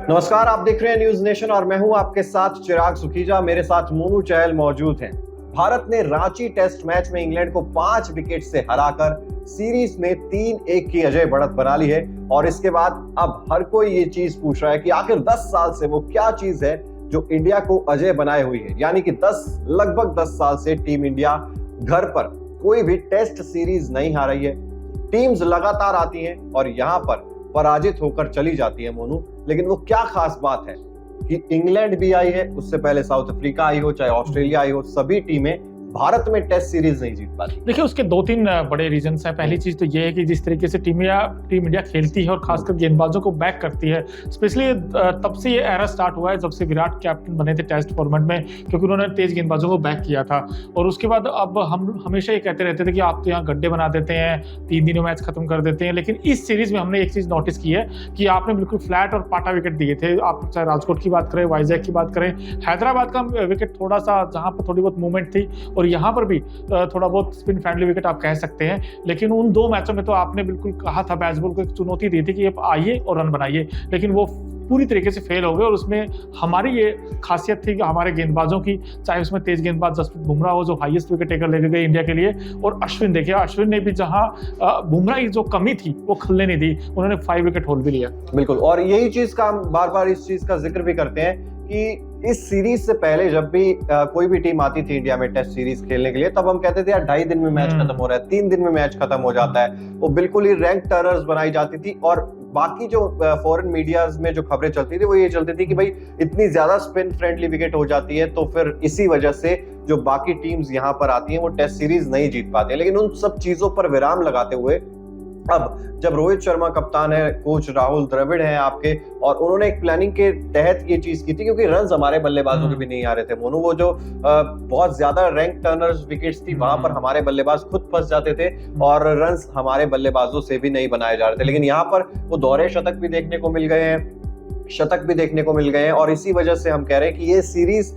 नमस्कार, आप देख रहे हैं न्यूज नेशन और मैं हूं आपके साथ चिराग सुखीजा। मेरे साथ मोनू चहल मौजूद हैं। भारत ने रांची टेस्ट मैच में इंग्लैंड को 5 विकेट से हराकर सीरीज में 3-1 की अजय बढ़त बना ली है। और इसके बाद अब हर कोई ये चीज पूछ रहा है कि आखिर 10 साल से वो क्या चीज है जो इंडिया को अजय बनाए हुई है। यानी कि लगभग 10 साल से टीम इंडिया घर पर कोई भी टेस्ट सीरीज नहीं हार रही है। टीम्स लगातार आती हैं और यहां पर पराजित होकर चली जाती है मोनू। लेकिन वो क्या खास बात है कि इंग्लैंड भी आई है, उससे पहले साउथ अफ्रीका आई हो, चाहे ऑस्ट्रेलिया आई हो, सभी टीमें भारत में टेस्ट सीरीज नहीं जीत पाती। देखिए, उसके 2-3 बड़े रीजंस हैं। पहली चीज तो ये है कि जिस तरीके से टीम इंडिया खेलती है और खासकर गेंदबाजों को बैक करती है, स्पेशली तब से ये एरा स्टार्ट हुआ है जब से विराट कैप्टन बने थे टेस्ट फॉर्मेट में, क्योंकि उन्होंने तेज गेंदबाजों को बैक किया था। और उसके बाद अब हम हमेशा ये कहते रहते थे कि आप तो यहाँ गड्ढे बना देते हैं, 3 दिनों मैच खत्म कर देते हैं। लेकिन इस सीरीज में हमने एक चीज नोटिस की है कि आपने बिल्कुल फ्लैट और पाटा विकेट दिए थे। आप चाहे राजकोट की बात करें, वाइजैक की बात करें, हैदराबाद का विकेट थोड़ा सा जहां पर थोड़ी बहुत मूवमेंट थी, और यहाँ पर भी थोड़ा बहुत स्पिन फ्रेंडली विकेट आप कह सकते हैं। लेकिन उन 2 मैचों में तो आपने बिल्कुल कहा था, बैट्सबॉल को एक चुनौती दी थी कि आप आइए और रन बनाइए, लेकिन वो पूरी तरीके से फेल हो गए। और उसमें हमारी ये खासियत थी कि हमारे गेंदबाजों की, चाहे उसमें तेज गेंदबाज जसप्रीत बुमराह हो जो हाईएस्ट विकेट टेकर लेके गए इंडिया के लिए, और अश्विन, देखिए अश्विन ने भी जहां बुमराह की जो कमी थी वो खलने नहीं दी, उन्होंने 5 विकेट होल भी लिया। बिल्कुल, और यही चीज का हम बार बार इस चीज का जिक्र भी करते हैं कि इस सीरीज से पहले जब भी कोई भी टीम आती थी इंडिया में टेस्ट सीरीज खेलने के लिए, तब हम कहते थे यार 2.5 दिन में मैच खत्म हो रहा है, 3 दिन में मैच खत्म हो जाता है। वो बिल्कुल ही रैंक टर्नर्स बनाई जाती थी। और बाकी जो फॉरेन मीडियाज में जो खबरें चलती थी वो ये चलती थी कि भाई इतनी ज्यादा स्पिन फ्रेंडली विकेट हो जाती है, तो फिर इसी वजह से जो बाकी टीम्स यहाँ पर आती हैं वो टेस्ट सीरीज नहीं जीत पाते। लेकिन उन सब चीजों पर विराम लगाते हुए अब जब रोहित शर्मा कप्तान है, कोच राहुल द्रविड़ हैं आपके, और उन्होंने एक प्लानिंग के तहत ये चीज की थी, क्योंकि रन्स हमारे बल्लेबाजों के भी नहीं आ रहे थे मोनू। वो जो बहुत ज्यादा रैंक टर्नर्स विकेट्स थी वहां पर हमारे बल्लेबाज खुद फंस जाते थे और रन्स हमारे बल्लेबाजों से भी नहीं बनाए जा रहे थे। लेकिन यहाँ पर वो दोहरे शतक भी देखने को मिल गए हैं, शतक भी देखने को मिल गए हैं। और इसी वजह से हम कह रहे हैं कि ये सीरीज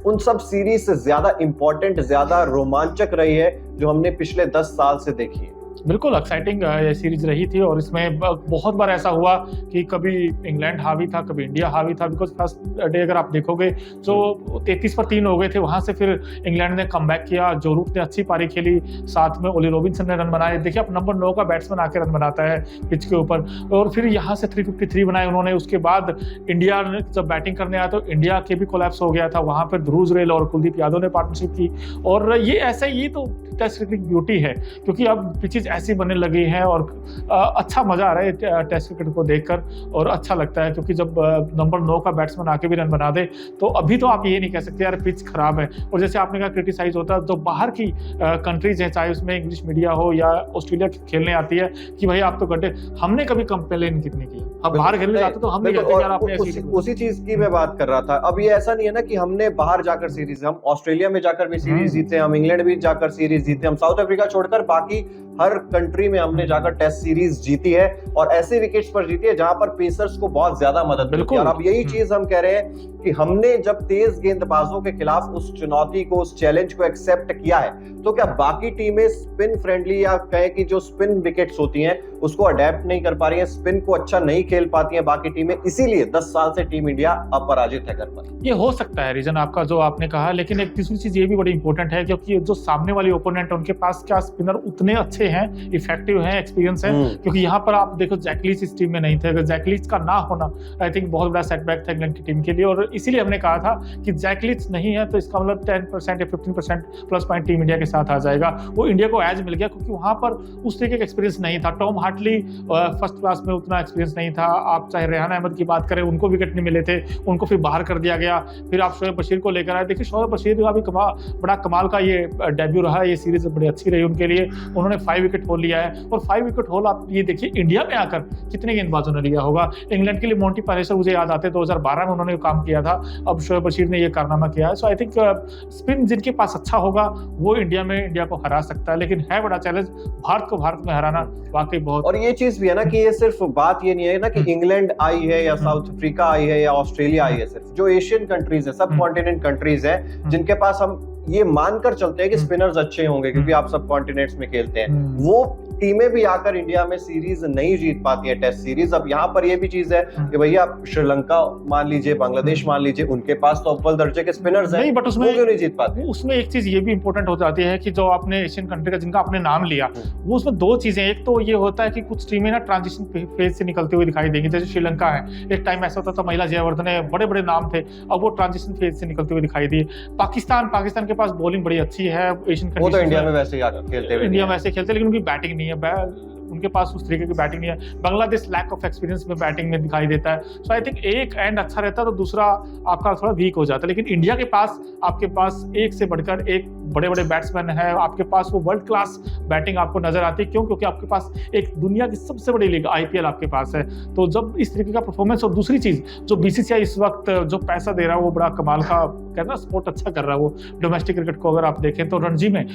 उन सब सीरीज से ज्यादा इंपॉर्टेंट, ज्यादा रोमांचक रही है जो हमने पिछले 10 साल से देखी है। बिल्कुल एक्साइटिंग ये सीरीज रही थी। और इसमें बहुत बार ऐसा हुआ कि कभी इंग्लैंड हावी था, कभी इंडिया हावी था। बिकॉज फर्स्ट डे अगर आप देखोगे जो 33 पर 3 हो गए थे, वहां से फिर इंग्लैंड ने कमबैक किया। जो रूट ने अच्छी पारी खेली, साथ में ओली रॉबिन्सन ने रन बनाए। देखिए, अब नंबर 9 का बैट्समैन आके रन बनाता है पिच के ऊपर, और फिर यहाँ से 353 बनाए उन्होंने। उसके बाद इंडिया ने जब बैटिंग करने आया तो इंडिया के भी कोलैप्स हो गया था, वहां पर ध्रुव जुरेल और कुलदीप यादव ने पार्टनरशिप की। और ये ऐसा ही तो टेस्ट क्रिकेट की ब्यूटी है, क्योंकि अब पिचेज ऐसी बनने लगी हैं और अच्छा मजा आ रहा है टेस्ट क्रिकेट को देखकर, और अच्छा लगता है। क्योंकि जब नंबर 9 का बैट्समैन आके भी रन बना दे, तो अभी तो आप ये नहीं कह सकते यार पिच खराब है। और जैसे आपने कहा क्रिटिसाइज होता है, जो बाहर की कंट्रीज हैं, चाहे उसमें इंग्लिश मीडिया हो या ऑस्ट्रेलिया खेलने आती है, कि भाई आप तो गड्ढे, हमने कभी कंप्लेन कितनी की। अब बाहर खेलने जाते तो हम नहीं कहते यार आपने ऐसी। उसी चीज की मैं बात कर रहा था। अब ये ऐसा नहीं है ना कि हमने बाहर जाकर सीरीज, हम ऑस्ट्रेलिया में जाकर भी सीरीज जीते, हम इंग्लैंड भी जाकर सीरीज जीते, हम साउथ अफ्रीका छोड़कर बाकी हर कंट्री में हमने जाकर टेस्ट सीरीज जीती है, और ऐसे विकेट्स पर जीती है जहां पर पेसर्स को बहुत ज्यादा मदद मिलती है। और अब यही चीज हम कह रहे हैं कि हमने जब तेज गेंदबाजों के खिलाफ उस चुनौती को, उस चैलेंज को एक्सेप्ट किया है, तो क्या बाकी टीमें स्पिन फ्रेंडली, या कहें कि जो स्पिन विकेट्स होती हैं उसको अडेप्ट नहीं कर पा रही हैं, स्पिन को अच्छा नहीं खेल पाती हैं बाकी टीमें, इसीलिए 10 साल से टीम इंडिया अपराजित है घर पर? ये हो सकता है रीजन आपका जो आपने कहा। लेकिन एक तीसरी चीज ये भी बड़ी इंपॉर्टेंट है, क्योंकि जो सामने वाली ओपोनेंट है उनके पास क्या स्पिनर उतने अच्छे हैं, इफेक्टिव हैं, एक्सपीरियंस है। क्योंकि यहाँ पर आप देखो जैक लीच इस टीम में नहीं थे। अगर जैक लीच का ना होना आई थिंक बहुत बड़ा सेटबैक था इंग्लैंड की टीम के लिए। और इसीलिए हमने कहा था कि जैक लीच नहीं है तो इसका मतलब 10% या 15% प्लस पॉइंट टीम इंडिया के साथ आ जाएगा। वो इंडिया को एज मिल गया, क्योंकि वहां पर उस तरीके का एक्सपीरियंस नहीं था। टॉम हार्टली फर्स्ट क्लास में उतना एक्सपीरियंस नहीं था। आप चाहे रेहान अहमद की बात करें, उनको विकेट नहीं मिले थे, उनको फिर बाहर कर दिया गया। फिर आप शोएब बशीर को लेकर आए। देखिए, शोएब बशीर का भी बड़ा कमाल का ये डेब्यू रहा। ये सीरीज बड़ी अच्छी रही उनके लिए। उन्होंने 5 विकेट होल लिया है, और 5 विकेट होल आप ये देखिए इंडिया में आकर कितने गेंदबाजों ने लिया होगा। इंग्लैंड के लिए मोंटी पारेसर मुझे याद आते, 2012 में उन्होंने काम किया था। अब शोएब बशीर ने ये कारनामा किया है। सो आई थिंक स्पिन जिनके पास अच्छा होगा वो इंडिया में इंडिया को हरा सकता है। लेकिन है बड़ा चैलेंज भारत को भारत में हराना, वाकई बहुत। और ये चीज भी है ना कि ये सिर्फ बात ये नहीं है ना कि इंग्लैंड आई है या साउथ अफ्रीका आई है या ऑस्ट्रेलिया आई है। सिर्फ जो एशियन कंट्रीज है, सब कॉन्टिनेंट कंट्रीज है, जिनके पास हम ये मानकर चलते हैं कि स्पिनर्स अच्छे होंगे, क्योंकि आप सब कॉन्टिनेंट्स में खेलते हैं, वो टीमें भी आकर इंडिया में सीरीज नहीं जीत पाती है, टेस्ट सीरीज। अब यहाँ पर ये भी चीज है कि भैया श्रीलंका मान लीजिए, बांग्लादेश मान लीजिए, उनके पास तो अव्वल दर्जे के स्पिनर्स हैं, नहीं, बट उसमें क्यों नहीं जीत पाते? उसमें एक चीज ये भी इंपॉर्टेंट हो जाती है कि जो आपने एशियन कंट्री का जिनका आपने नाम लिया, वो उसमें दो चीजें, एक तो ये होता है कि कुछ टीमें ना ट्रांजिशन फेज से निकलते हुए दिखाई देंगी, जैसे श्रीलंका है, एक टाइम ऐसा होता था महिला जयवर्धन है, बड़े बड़े नाम थे, अब वो ट्रांजिशन फेज से निकलते हुए दिखाई दिए। पाकिस्तान के पास बॉलिंग बड़ी अच्छी है एशियन कंट्री, वो तो इंडिया में वैसे खेलते हुए, इंडिया में वैसे खेलते, लेकिन उनकी बैटिंग नहीं है, उनके पास उस तरीके की बैटिंग नहीं है। बांग्लादेश लैक ऑफ एक्सपीरियंस में बैटिंग में दिखाई देता है। सो आई थिंक एक एंड अच्छा रहता है तो दूसरा आपका थोड़ा वीक हो जाता है, लेकिन इंडिया के पास आपके पास एक से बढ़कर एक बड़े बड़े बैट्समैन है, आपके पास वो वर्ल्ड क्लास बैटिंग आपको नजर आती है। क्यों? क्योंकि आपके पास एक दुनिया की सबसे बड़ी लीग IPL आपके पास है। तो जब इस तरीके का परफॉर्मेंस, और दूसरी चीज जो BCCI इस वक्त जो पैसा दे रहा है वो बड़ा कमाल का, कहना स्पोर्ट अच्छा कर रहा है वो। डोमेस्टिक क्रिकेट को अगर आप देखें तो रणजी में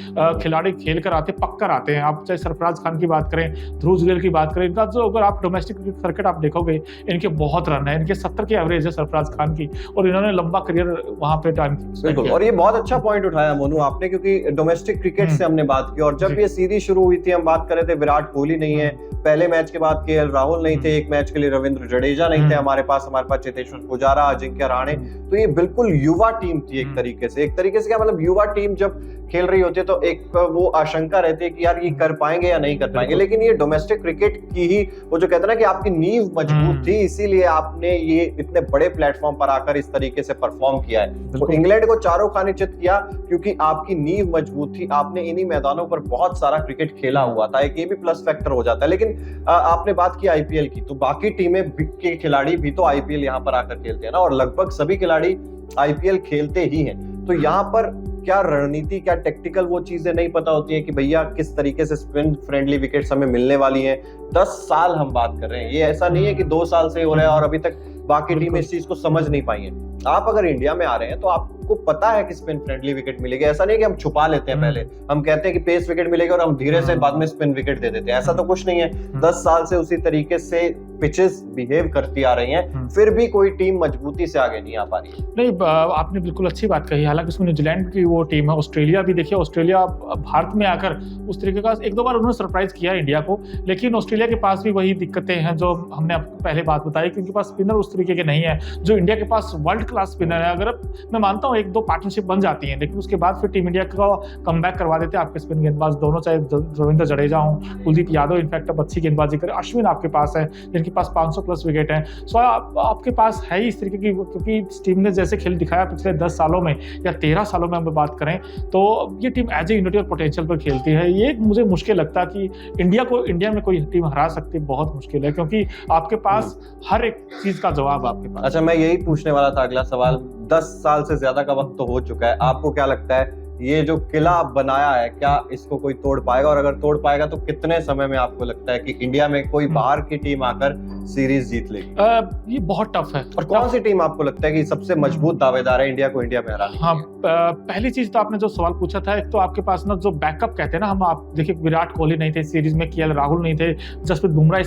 खिलाड़ी खेल कर आते, पक्कर आते हैं। आप चाहे सरफराज खान की बात करें, ध्रुव जुरेल की बात करें, इनका जो अगर आप डोमेस्टिक सर्किट आप देखोगे, इनके बहुत रन है, इनके 70 की एवरेज है सरफराज खान की, और इन्होंने लंबा करियर वहां पे टाइम। बिल्कुल, और ये बहुत अच्छा पॉइंट उठाया मोनू आपने, क्योंकि डोमेस्टिक क्रिकेट से हमने बात की, और जब ये सीरीज शुरू हुई थी हम बात कर रहे थे विराट कोहली नहीं है, पहले मैच के बाद KL राहुल नहीं थे, एक मैच के लिए रविंद्र जडेजा नहीं थे हमारे पास चेतेश्वर पुजारा, अजिंक्य रहाणे। तो ये बिल्कुल युवा टीम थी एक तरीके से क्या मतलब, युवा टीम जब खेल रही होती है तो एक वो आशंका रहती है कि यार ये कर पाएंगे या नहीं कर पाएंगे, लेकिन ये डोमेस्टिक क्रिकेट की ही वो जो कहते हैं ना कि आपकी नींव मजबूत थी, इसीलिए आपने ये इतने बड़े प्लेटफॉर्म पर आकर इस तरीके से परफॉर्म किया है। तो इंग्लैंड को चारों खाने चित किया क्योंकि आपकी नींव मजबूत थी, आपने इन्हीं मैदानों पर बहुत सारा क्रिकेट खेला हुआ था, एक ये भी प्लस फैक्टर हो जाता है। लेकिन आपने बात की IPL की, तो बाकी टीमें के खिलाड़ी भी तो IPL यहाँ पर आकर खेलते हैं ना, और लगभग सभी खिलाड़ी IPL खेलते ही हैं। तो यहाँ पर क्या रणनीति, क्या टेक्टिकल वो चीजें नहीं पता होती है कि भैया किस तरीके से स्पिन फ्रेंडली विकेट्स हमें मिलने वाली हैं। 10 साल हम बात कर रहे हैं, ये ऐसा नहीं है कि 2 साल से हो रहा है और अभी तक बाकी टीमें इस चीज को समझ नहीं पाई हैं। आप अगर इंडिया में आ रहे हैं तो आपको पता है कि स्पिन फ्रेंडली विकेट मिलेगी, ऐसा नहीं कि हम छुपा लेते हैं, पहले हम कहते हैं कि पेस विकेट मिलेगी और हम धीरे से बाद में स्पिन विकेट दे देते हैं, ऐसा तो कुछ नहीं है। 10 साल से उसी तरीके से पिचेस बिहेव करती आ रही हैं, फिर भी कोई टीम मजबूती से आगे नहीं आ पा रही है। नहीं, आपने बिल्कुल अच्छी बात कही। हालांकि उसमें न्यूजीलैंड की वो टीम है, ऑस्ट्रेलिया भी देखिए, ऑस्ट्रेलिया भारत में आकर उस तरीके का 1-2 बार उन्होंने सरप्राइज किया इंडिया को, लेकिन ऑस्ट्रेलिया के पास भी वही दिक्कतें हैं जो हमने आपको पहले बात बताई कि उनके पास स्पिनर उस तरीके के नहीं है जो इंडिया के पास वर्ल्ड क्लास स्पिनर है। अगर मैं मानता हूँ 1-2 पार्टनरशिप बन जाती है, लेकिन उसके बाद फिर टीम इंडिया का कमबैक करवा देते हैं आपके स्पिन गेंदबाज दोनों, चाहे रविंद्र जडेजा हो, कुलदीप यादव इनफैक्ट अब अच्छी गेंदबाजी करे, अश्विन आपके पास है जिनके पास 500+ विकेट है। सो आपके पास है ही इस तरीके की, क्योंकि टीम ने जैसे खेल दिखाया पिछले 10 सालों में या 13 सालों में हम बात करें तो ये टीम एज ए यूनिटी और पोटेंशियल पर खेलती है। ये मुझे मुश्किल लगता है कि इंडिया में कोई टीम हरा सकती, बहुत मुश्किल है, क्योंकि आपके पास हर एक चीज का जवाब आपके पास। अच्छा, मैं यही पूछने वाला था अगला सवाल। 10 साल से ज्यादा का वक्त तो हो चुका है, आपको क्या लगता है ये जो किला आप बनाया है, क्या इसको कोई तोड़ पाएगा, और अगर तोड़ पाएगा तो कितने समय में आपको लगता है कि इंडिया में कोई बाहर की टीम आकर सीरीज जीत लेगी? ये बहुत टफ है। और कौन सी टीम आपको लगता है कि सबसे मजबूत दावेदार है इंडिया को इंडिया में हराने? हाँ, पहली चीज तो आपने जो सवाल पूछा था, एक तो आपके पास ना जो बैकअप कहते हैं ना, हम आप देखिए विराट कोहली नहीं थे सीरीज में, KL राहुल नहीं थे, जसप्रीत बुमराह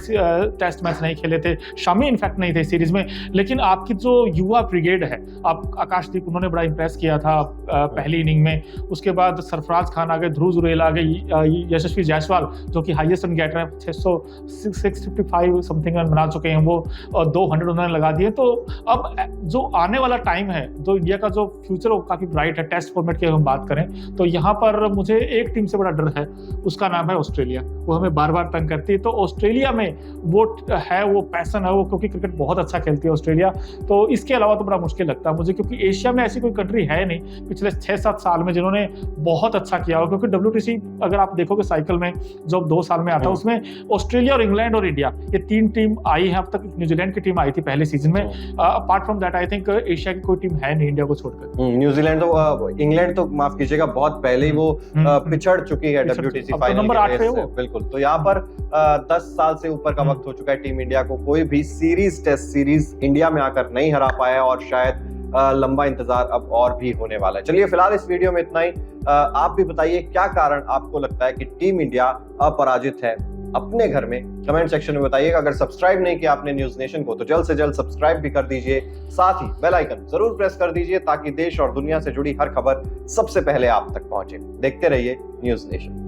टेस्ट मैच नहीं खेले थे, शमी इनफैक्ट नहीं थे सीरीज में, लेकिन आपकी जो युवा ब्रिगेड है, आप आकाशदीप उन्होंने बड़ा इंप्रेस किया था पहली इनिंग में, उसके बाद सरफराज खान आ गए, ध्रुव जुरेल आ गए, यशस्वी जायसवाल जो कि हाईएस्ट रन गेटर है, 655 समथिंग रन बना चुके हैं वो, और 200 उन्होंने लगा दिए। तो अब जो आने वाला टाइम है, जो इंडिया का जो फ्यूचर वो काफी ब्राइट है, टेस्ट फॉर्मेट की हम बात करें तो यहाँ पर मुझे एक टीम से बड़ा डर है, उसका नाम है ऑस्ट्रेलिया। वो हमें बार बार तंग करती है, तो ऑस्ट्रेलिया में वो है, वो पैसन है, वो क्योंकि क्रिकेट बहुत अच्छा खेलती है ऑस्ट्रेलिया। तो इसके अलावा तो बड़ा मुश्किल लगता है मुझे, क्योंकि एशिया में ऐसी कोई कंट्री है नहीं पिछले 6-7 साल में जिन्होंने बहुत अच्छा किया हो, क्योंकि WTC अगर आप देखोगे साइकिल में जो 2 साल में आता है, उसमें ऑस्ट्रेलिया और इंग्लैंड और इंडिया ये 3 टीम आई है। अब तक न्यूजीलैंड की टीम आई थी पहले सीजन में। Apart from that I think Asia की कोई टीम है नहीं इंडिया को छोड़कर। न्यूजीलैंड तो, इंग्लैंड तो माफ कीजिएगा बहुत पहले ही वो पिछड़ चुकी है WTC फाइनल नंबर 8 पे वो। बिल्कुल, तो यहाँ पर 10 साल से ऊपर का वक्त हो चुका है, टीम इंडिया को कोई भी सीरीज, टेस्ट सीरीज इंडिया में आकर नहीं हरा पाया, और शायद लंबा इंतजार अब और भी होने वाला है। चलिए फिलहाल इस वीडियो में इतना ही। आप भी बताइए क्या कारण आपको लगता है कि टीम इंडिया अपराजित है अपने घर में, कमेंट सेक्शन में बताइएगा। अगर सब्सक्राइब नहीं किया आपने न्यूज नेशन को तो जल्द से जल्द सब्सक्राइब भी कर दीजिए, साथ ही बेल आइकन जरूर प्रेस कर दीजिए ताकि देश और दुनिया से जुड़ी हर खबर सबसे पहले आप तक पहुंचे। देखते रहिए न्यूज नेशन।